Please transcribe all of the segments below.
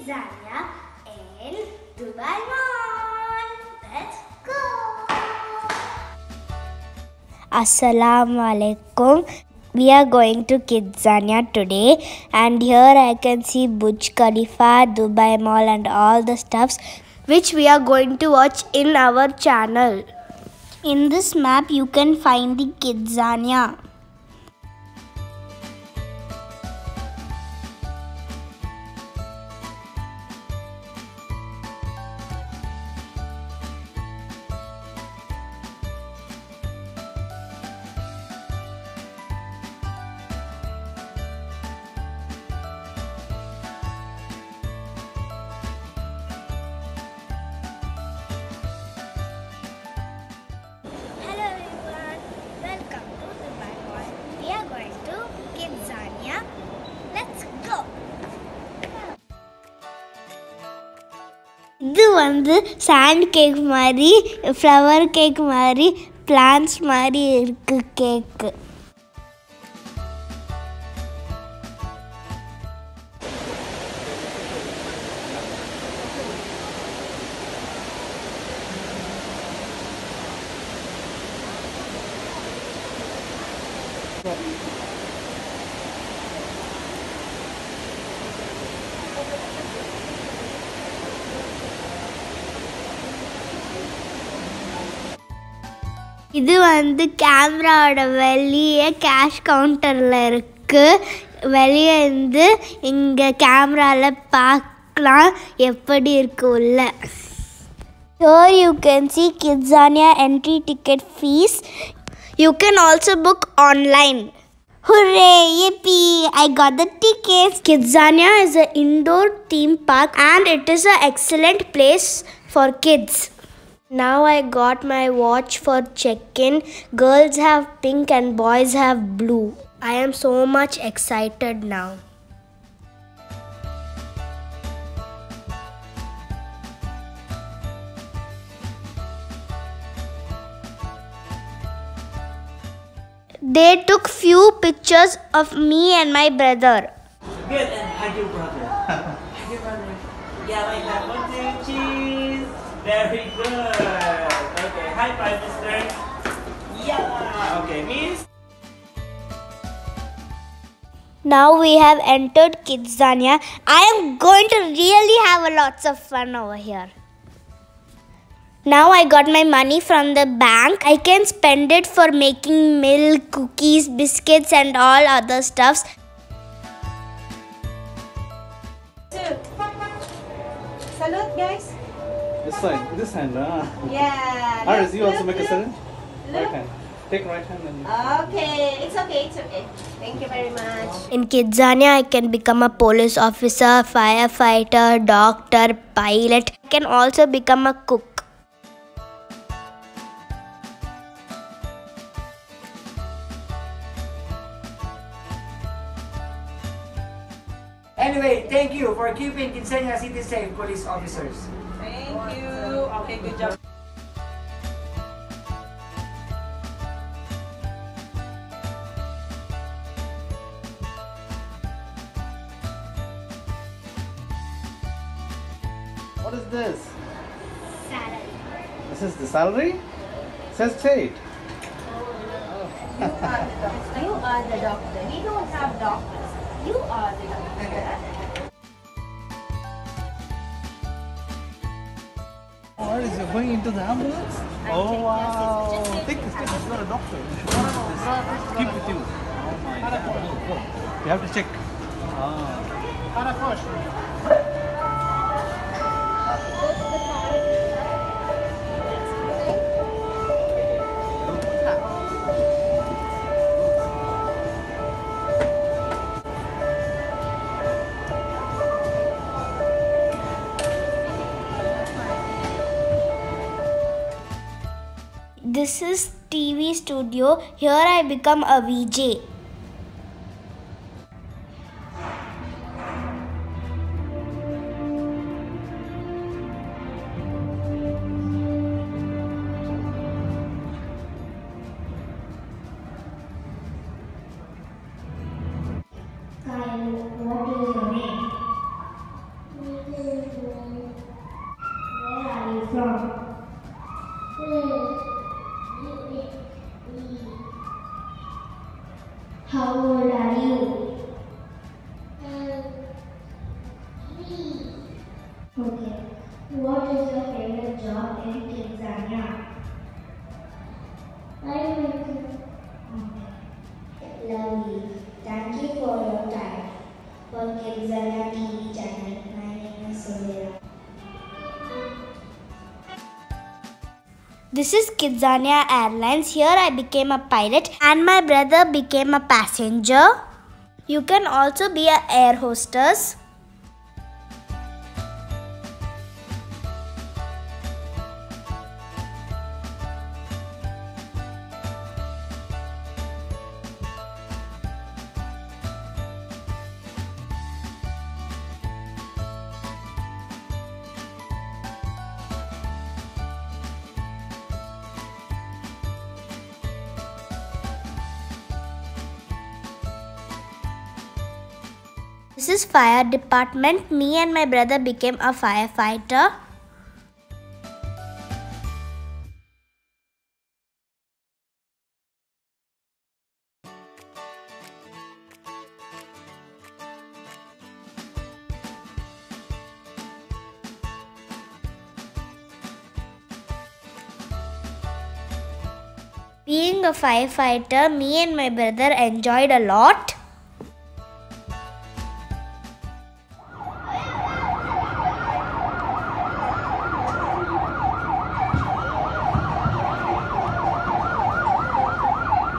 KidZania in Dubai Mall. Let's go! Assalamu alaikum. We are going to KidZania today, and here I can see Burj Khalifa, Dubai Mall and all the stuffs which we are going to watch in our channel. In this map you can find the KidZania. இது வந்து sand cake மாதிரி, flower cake மாதிரி, plans மாதிரி இருக்கு கேக்கு. இது வந்து கேமராவோட வெளியே கேஷ் கவுண்டரில் இருக்குது. வெளியே இருந்து இங்கே கேமராவில் பார்க்கலாம் எப்படி இருக்கு உள்ள. Here you can see KidZania entry ticket fees. You can also book online. Hooray! Yippee! I got the tickets. KidZania is an indoor theme park and it is an excellent place for kids. Now I got my watch for check-in. Girls have pink and boys have blue. I am so much excited now. They took few pictures of me and my brother. Good, and hug your brother. Hug your brother. Yeah, like that. 1, 2, cheese. Very good. Okay, high five, mister. Yeah. Okay, miss. Now we have entered KidZania. I am going to really have lots of fun over here. Now I got my money from the bank. I can spend it for making milk, cookies, biscuits and all other stuffs. Salute, guys. This side, this hand. Yeah. Iris, you also look, make a look. salad? Look. Right hand. Take right hand and... Okay, it's okay, it's okay. Thank you very much. In KidZania, I can become a police officer, firefighter, doctor, pilot. I can also become a cook. Anyway, thank you for keeping KidZania City safe, police officers. Thank you. Okay, good job. What is this? Salad. This is the salary? It says paid. You are the doctor. We don't have doctors. You are the doctor. Oh, Iris, you're going into the ambulance? Oh, wow. Take this, it's not a doctor. You should not do this. Keep with you. Oh my God. You have to check. This is TV studio. Here I become a VJ. What is your name? Okay. What is your favorite job in KidZania? I like it. Okay. Lovely. Thank you for your time. For KidZania TV channel. My name is Suvira. This is KidZania Airlines. Here I became a pilot and my brother became a passenger. You can also be an air hostess. This is fire department. Me and my brother became a firefighter. Being a firefighter, me and my brother enjoyed a lot.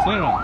Sarah.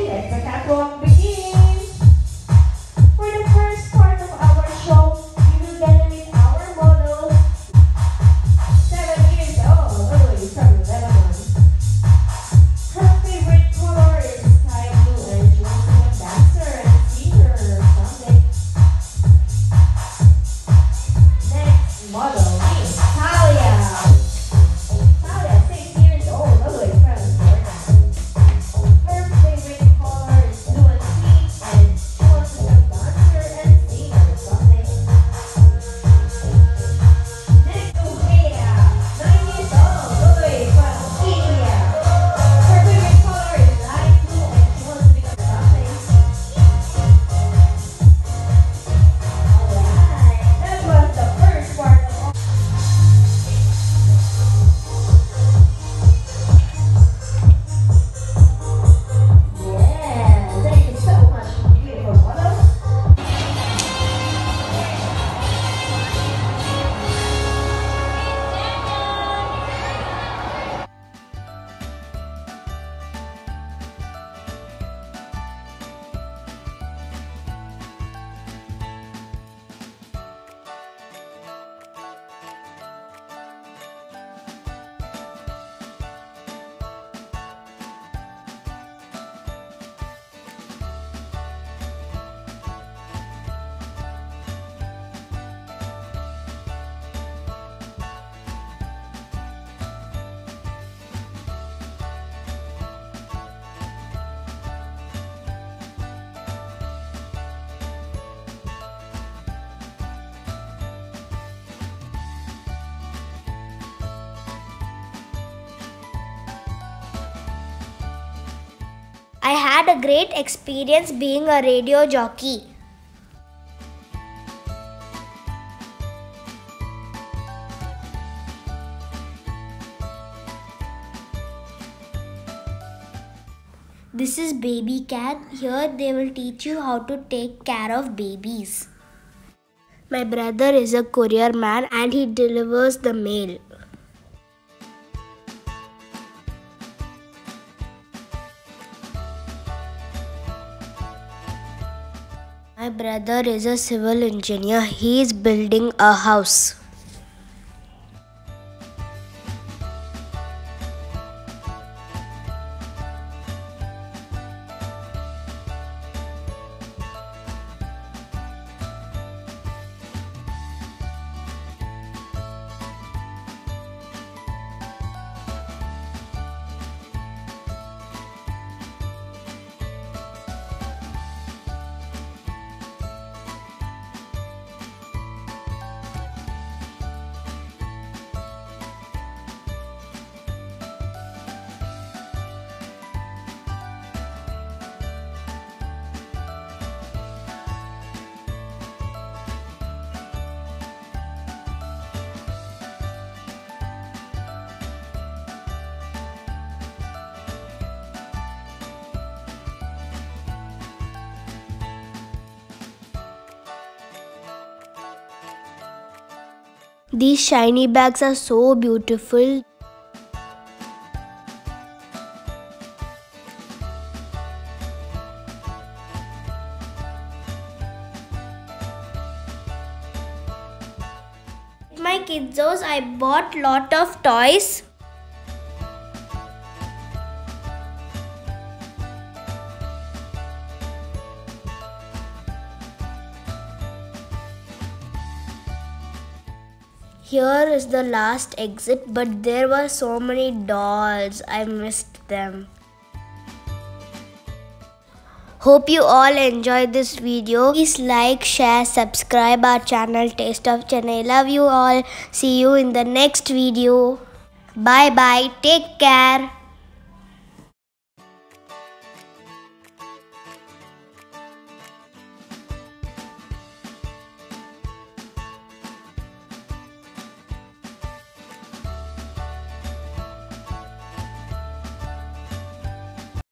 Let the catwalk begin. For the first part of our show, you will get to meet our model, 7 years old, from Lebanon. Her favorite color is sky blue and she wants to be a dancer and singer someday. Next model is Talia. Talia, 6 years old, from Jordan. Her favorite color I had a great experience being a radio jockey. This is baby cat. Here they will teach you how to take care of babies. My brother is a courier man and he delivers the mail. My brother is a civil engineer. He is building a house. These shiny bags are so beautiful. At my kids' house, I bought lot of toys. Here is the last exit, but there were so many dolls. I missed them. Hope you all enjoyed this video. Please like, share, subscribe our channel Taste of Chennai. Love you all. See you in the next video. Bye bye. Take care.